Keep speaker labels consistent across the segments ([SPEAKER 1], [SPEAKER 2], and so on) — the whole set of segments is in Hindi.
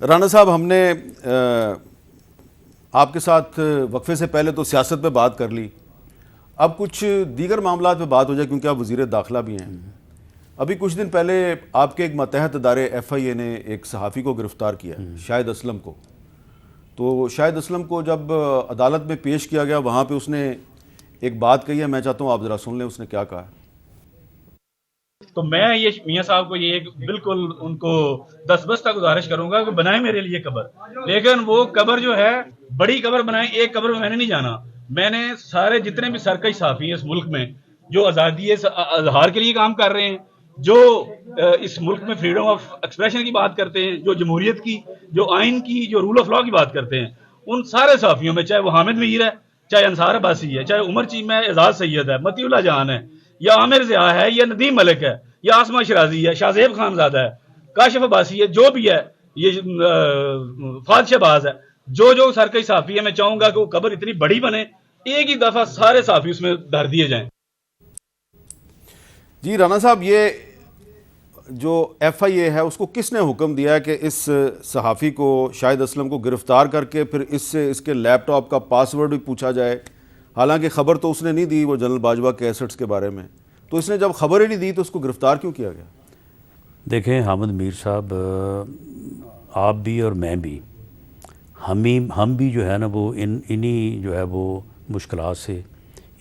[SPEAKER 1] राना साहब, हमने आपके साथ वक्फे से पहले तो सियासत पे बात कर ली, अब कुछ दीगर मामलात पे बात हो जाए क्योंकि आप वज़ीर दाखिला भी हैं। अभी कुछ दिन पहले आपके एक मतहत इदारे FIA ने एक सहाफ़ी को गिरफ़्तार किया, शाहिद असलम को। तो शाहिद असलम को जब अदालत में पेश किया गया, वहाँ पे उसने एक बात कही है, मैं चाहता हूँ आप ज़रा सुन लें उसने क्या कहा है।
[SPEAKER 2] तो मैं ये मियाँ साहब को ये बिल्कुल उनको दस्तबस्ता गुजारिश करूंगा कि बनाए मेरे लिए कब्र, लेकिन वो कब्र जो है बड़ी कब्र बनाए। एक कब्र में मैंने नहीं जाना। मैंने सारे जितने भी सरकश साफी हैं इस मुल्क में जो आज़ादी इजहार के लिए काम कर रहे हैं, जो इस मुल्क में फ्रीडम ऑफ एक्सप्रेशन की बात करते हैं, जो जमहूरियत की, जो आइन की, जो रूल ऑफ लॉ की बात करते हैं, उन सारे साफियों में चाहे वो हामिद मीर है, चाहे अंसार अब्बासी है, चाहे उमर चीमा है, एजाज सैयद है, मतीउल्लाह जहान है, या आमिर ज़िया है, या नदीम मलिक है, या आसमा शराजी है, शाहजेब खानजादा है, काशिफ अब्बासी है, जो भी है, ये फाद शहबाज है, जो सरकश साफी है, मैं चाहूंगा कि वो कब्र इतनी बड़ी बने, एक ही दफा सारे साफी उसमें धर दिए जाएं।
[SPEAKER 1] जी राना साहब, ये जो FIA है उसको किसने हुक्म दिया है कि इस सहाफ़ी को, शाहिद असलम को गिरफ़्तार करके फिर इससे इसके लैपटॉप का पासवर्ड भी पूछा जाए? हालांकि ख़बर तो उसने नहीं दी वो जनरल बाजवा के एसेट्स के बारे में, तो इसने जब खबर ही नहीं दी तो उसको गिरफ़्तार क्यों किया गया?
[SPEAKER 3] देखें हामिद मीर साहब, आप भी और मैं भी, हम भी जो है ना वो इन्हीं जो है वो मुश्किलात से,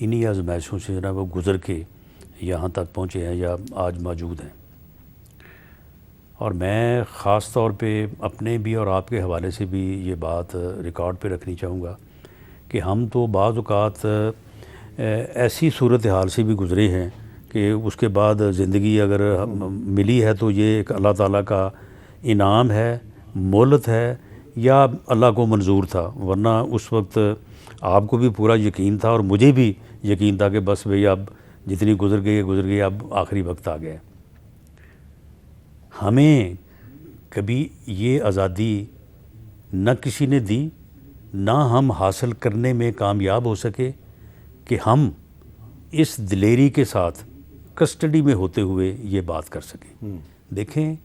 [SPEAKER 3] इन्हीं आजमाइशों से ना वो गुज़र के यहाँ तक पहुँचे हैं या आज मौजूद हैं। और मैं ख़ास तौर पे अपने भी और आपके हवाले से भी ये बात रिकॉर्ड पे रखनी चाहूँगा कि हम तो बाज़ औक़ात ऐसी सूरत हाल से भी गुज़रे हैं कि उसके बाद ज़िंदगी अगर मिली है तो ये एक अल्लाह ताला का इनाम है, मोहलत है, या अल्लाह को मंजूर था। वरना उस वक्त आपको भी पूरा यकीन था और मुझे भी यकीन था कि बस भई अब जितनी गुज़र गई, अब आखिरी वक्त आ गया है। हमें कभी ये आज़ादी न किसी ने दी, ना हम हासिल करने में कामयाब हो सके कि हम इस दिलेरी के साथ कस्टडी में होते हुए ये बात कर सकें। देखें,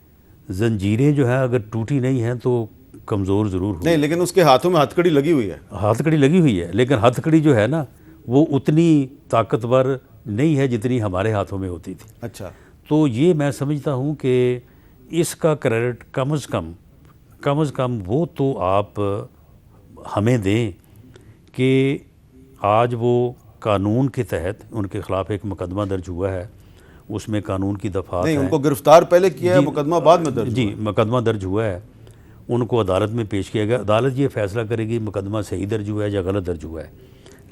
[SPEAKER 3] जंजीरें जो है अगर टूटी नहीं हैं तो कमज़ोर ज़रूर हो।
[SPEAKER 1] नहीं, लेकिन उसके हाथों में हथकड़ी लगी हुई है।
[SPEAKER 3] हथकड़ी लगी हुई है, लेकिन हथकड़ी जो है ना वो उतनी ताकतवर नहीं है जितनी हमारे हाथों में होती थी।
[SPEAKER 1] अच्छा,
[SPEAKER 3] तो ये मैं समझता हूँ कि इसका क्रेडिट कम अज़ कम वो तो आप हमें दें कि आज वो कानून के तहत उनके ख़िलाफ़ एक मुकदमा दर्ज हुआ है, उसमें कानून की दफ़ात
[SPEAKER 1] नहीं
[SPEAKER 3] हैं।
[SPEAKER 1] उनको गिरफ़्तार पहले किया है, मुकदमा बाद में दर्ज
[SPEAKER 3] जी,
[SPEAKER 1] हुआ है।
[SPEAKER 3] मुकदमा दर्ज हुआ है, उनको अदालत में पेश किया गया। अदालत ये फ़ैसला करेगी मुकदमा सही दर्ज हुआ है या गलत दर्ज हुआ है,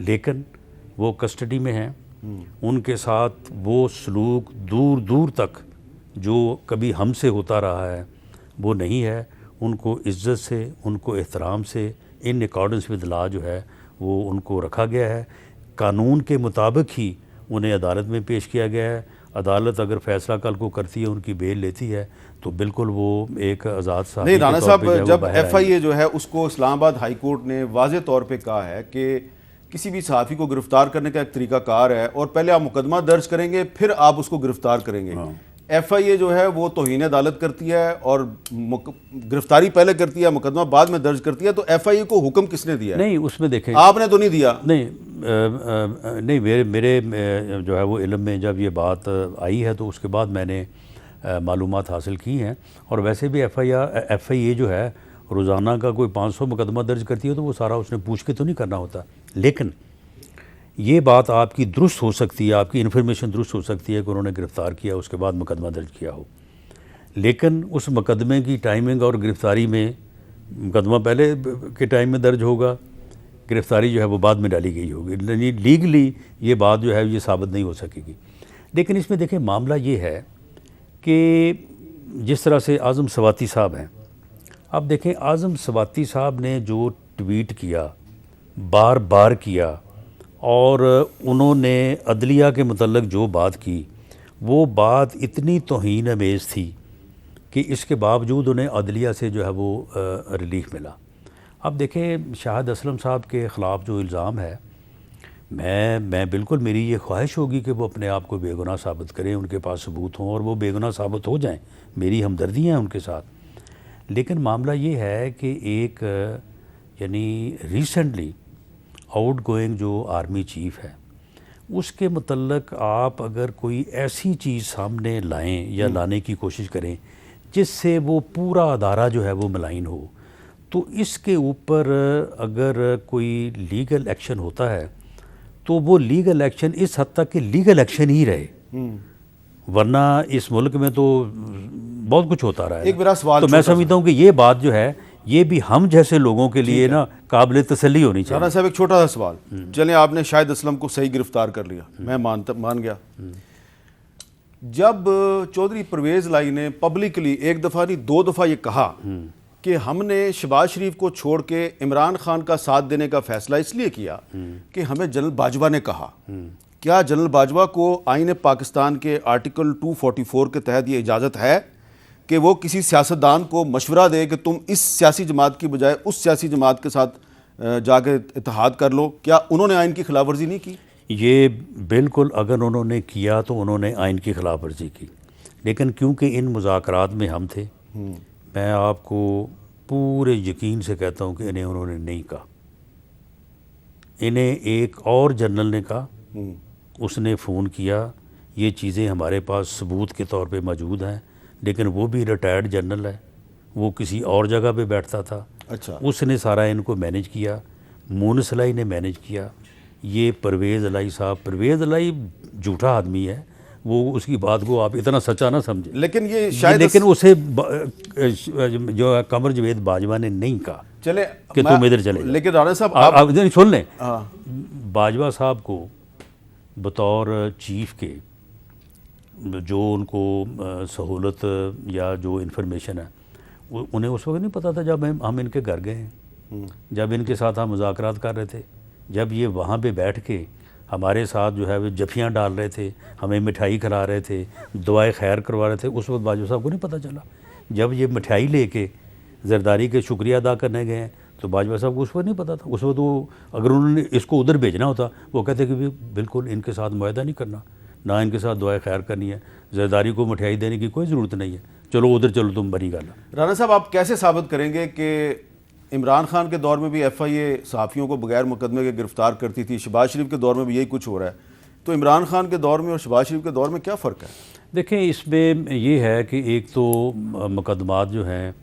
[SPEAKER 3] लेकिन वो कस्टडी में हैं। उनके साथ वो सलूक दूर दूर तक जो कभी हमसे होता रहा है वो नहीं है। उनको इज़्ज़त से, उनको एहतराम से, इन अकॉर्डेंस विद लॉ जो है वो उनको रखा गया है। कानून के मुताबिक ही उन्हें अदालत में पेश किया गया है। अदालत अगर फ़ैसला कल को करती है, उनकी बेल लेती है, तो बिल्कुल वो एक आज़ाद साहब।
[SPEAKER 1] नहीं राना साहब, जब FIA जो है उसको इस्लामाबाद हाई कोर्ट ने वाज़े तौर पे कहा है कि किसी भी सहाफ़ी को गिरफ़्तार करने का एक तरीक़ाकार है और पहले आप मुकदमा दर्ज करेंगे फिर आप उसको गिरफ़्तार करेंगे। FIA जो है वो तौहीन अदालत करती है और गिरफ्तारी पहले करती है, मुकदमा बाद में दर्ज करती है। तो FIA को हुक्म किसने दिया है?
[SPEAKER 3] नहीं, उसमें देखें,
[SPEAKER 1] आपने तो नहीं दिया।
[SPEAKER 3] नहीं, मेरे जो है वो इल्म में जब ये बात आई है तो उसके बाद मैंने मालूमात हासिल की हैं। और वैसे भी FIA जो है रोज़ाना का कोई 500 मुकदमा दर्ज करती है, तो वो सारा उसने पूछ के तो नहीं करना होता। लेकिन ये बात आपकी दुरुस्त हो सकती है, आपकी इन्फॉर्मेशन दुरुस्त हो सकती है कि उन्होंने गिरफ़्तार किया उसके बाद मुकदमा दर्ज किया हो, लेकिन उस मुकदमे की टाइमिंग और गिरफ़्तारी में, मुकदमा पहले के टाइम में दर्ज होगा, गिरफ़्तारी जो है वो बाद में डाली गई होगी। लीगली ये बात जो है ये साबित नहीं हो सकेगी। लेकिन इसमें देखें, मामला ये है कि जिस तरह से आज़म स्वाति साहब हैं, अब देखें आज़म स्वाति साहब ने जो ट्वीट किया, बार बार किया, और उन्होंने अदलिया के मतलब जो बात की, वो बात इतनी तौहीन अमेज़ थी कि इसके बावजूद उन्हें अदलिया से जो है वो रिलीफ मिला। अब देखें, शाहिद असलम साहब के ख़िलाफ़ जो इल्ज़ाम है, मैं बिल्कुल, मेरी ये ख्वाहिश होगी कि वो अपने आप को बेगुनाह साबित करें, उनके पास सबूत हों और वो बेगुनाह साबित हो जाएं। मेरी हमदर्दियाँ हैं उनके साथ। लेकिन मामला ये है कि एक यानी रिसेंटली आउट गोइंग जो आर्मी चीफ है उसके मतलब आप अगर कोई ऐसी चीज़ सामने लाएं या लाने की कोशिश करें जिससे वो पूरा अदारा जो है वो मलाइन हो, तो इसके ऊपर अगर कोई लीगल एक्शन होता है तो वो लीगल एक्शन इस हद तक कि लीगल एक्शन ही रहे, वरना इस मुल्क में तो बहुत कुछ होता रहा है।
[SPEAKER 1] एक मेरा सवाल
[SPEAKER 3] तो मैं समझता हूँ कि ये बात जो है ये भी हम जैसे लोगों के लिए ना काबिल तसल्ली होनी चाहिए।
[SPEAKER 1] राना साहब एक छोटा सा सवाल, चलें आपने शाहिद असलम को सही गिरफ्तार कर लिया, मैं मान गया। जब चौधरी परवेज़ लाई ने पब्लिकली एक दफ़ा नहीं 2 दफ़ा ये कहा कि हमने शहबाज शरीफ को छोड़ के इमरान खान का साथ देने का फैसला इसलिए किया कि हमें जनरल बाजवा ने कहा, क्या जनरल बाजवा को आईन पाकिस्तान के आर्टिकल 244 के तहत ये इजाज़त है कि वो किसी सियासतदान को मशवरा दे कि तुम इस सियासी जमात की बजाय उस सियासी जमात के साथ जाके इत्तेहाद कर लो? क्या उन्होंने आइन की खिलाफ वर्जी नहीं की?
[SPEAKER 3] ये बिल्कुल अगर उन्होंने किया तो उन्होंने आइन की खिलाफ वर्जी की, लेकिन क्योंकि इन मुज़ाकरात में हम थे, मैं आपको पूरे यकीन से कहता हूँ कि इन्हें उन्होंने नहीं कहा। इन्हें एक और जनरल ने कहा, उसने फ़ोन किया, ये चीज़ें हमारे पास सबूत के तौर पे मौजूद हैं, लेकिन वो भी रिटायर्ड जनरल है, वो किसी और जगह पे बैठता था।
[SPEAKER 1] अच्छा,
[SPEAKER 3] उसने सारा इनको मैनेज किया, मूनस अलाई ने मैनेज किया। ये परवेज़ अलाई साहब, परवेज़ अलाई झूठा आदमी है, वो उसकी बात को आप इतना सच्चा ना समझे,
[SPEAKER 1] लेकिन ये शायद
[SPEAKER 3] लेकिन उसे जो है कमर जवेद बाजवा ने नहीं कहा
[SPEAKER 1] चले
[SPEAKER 3] कि तुम इधर चले जाओ।
[SPEAKER 1] लेकिन राना साहब
[SPEAKER 3] आप सुन लें,
[SPEAKER 1] हाँ,
[SPEAKER 3] बाजवा साहब को बतौर चीफ के जो उनको सहूलत या जो इन्फॉर्मेशन है उन्हें उस वक्त नहीं पता था जब हम इनके घर गए हैं, जब इनके साथ हम मुज़ाकरात कर रहे थे, जब ये वहाँ पे बैठ के हमारे साथ जो है वो जफियाँ डाल रहे थे, हमें मिठाई खिला रहे थे, दुआए खैर करवा रहे थे, उस वक्त बाजवा साहब को नहीं पता चला। जब ये मिठाई लेके जरदारी के शुक्रिया अदा करने गए हैं तो बाजवा साहब को उस वक्त नहीं पता था। उस वक्त वो अगर उन्होंने इसको उधर भेजना होता वो कहते कि बिल्कुल इनके साथ मुआहदा नहीं करना, ना इनके साथ दुआए खैर करनी है, जरदारी को मिठाई देने की कोई ज़रूरत नहीं है, चलो उधर चलो तुम बनी गल।
[SPEAKER 1] राना साहब आप कैसे साबित करेंगे कि इमरान खान के दौर में भी FIA सहाफ़ियों को बगैर मुकदमे के गिरफ्तार करती थी, शहबाज शरीफ के दौर में भी यही कुछ हो रहा है, तो इमरान खान के दौर में और शहबाज शरीफ के दौर में क्या फ़र्क है?
[SPEAKER 3] देखें, इसमें ये है कि एक तो मुकदमात जो हैं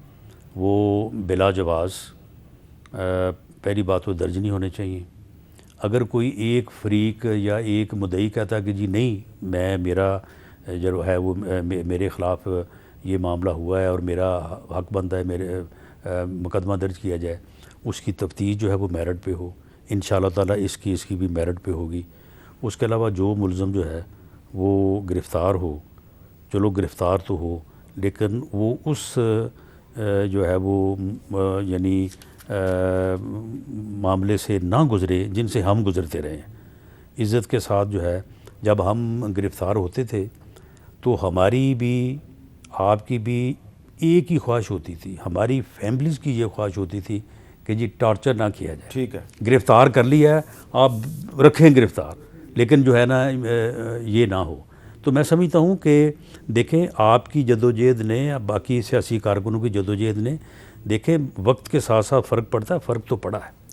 [SPEAKER 3] वो बिला जवाज़, पहली बात तो दर्ज नहीं होने चाहिए। अगर कोई एक फरीक या एक मुद्दई कहता है कि जी नहीं, मैं मेरा जो है वो मेरे ख़िलाफ़ ये मामला हुआ है और मेरा हक बनता है मेरे मुकदमा दर्ज किया जाए, उसकी तफ्तीश जो है वो मेरिट पे हो, इंशाअल्लाह ताला इस केस की भी मेरिट पे होगी। उसके अलावा जो मुलज़म जो है वो गिरफ़्तार हो, चलो गिरफ़्तार तो हो, लेकिन वो उस जो है वो यानी मामले से ना गुज़रे जिनसे हम गुज़रते रहे हैं। इज़्ज़त के साथ जो है जब हम गिरफ़्तार होते थे तो हमारी भी आपकी भी एक ही ख्वाहिश होती थी, हमारी फैमिलीज़ की ये ख्वाहिश होती थी कि जी टॉर्चर ना किया जाए।
[SPEAKER 1] ठीक है,
[SPEAKER 3] गिरफ़्तार कर लिया है, आप रखें गिरफ़्तार, लेकिन जो है ना ये ना हो। तो मैं समझता हूँ कि देखें आपकी जदोजहद ने या बाकी सियासी कारकुनों की जदोजहद ने, देखें वक्त के साथ साथ फ़र्क पड़ता है, फ़र्क तो पड़ा है।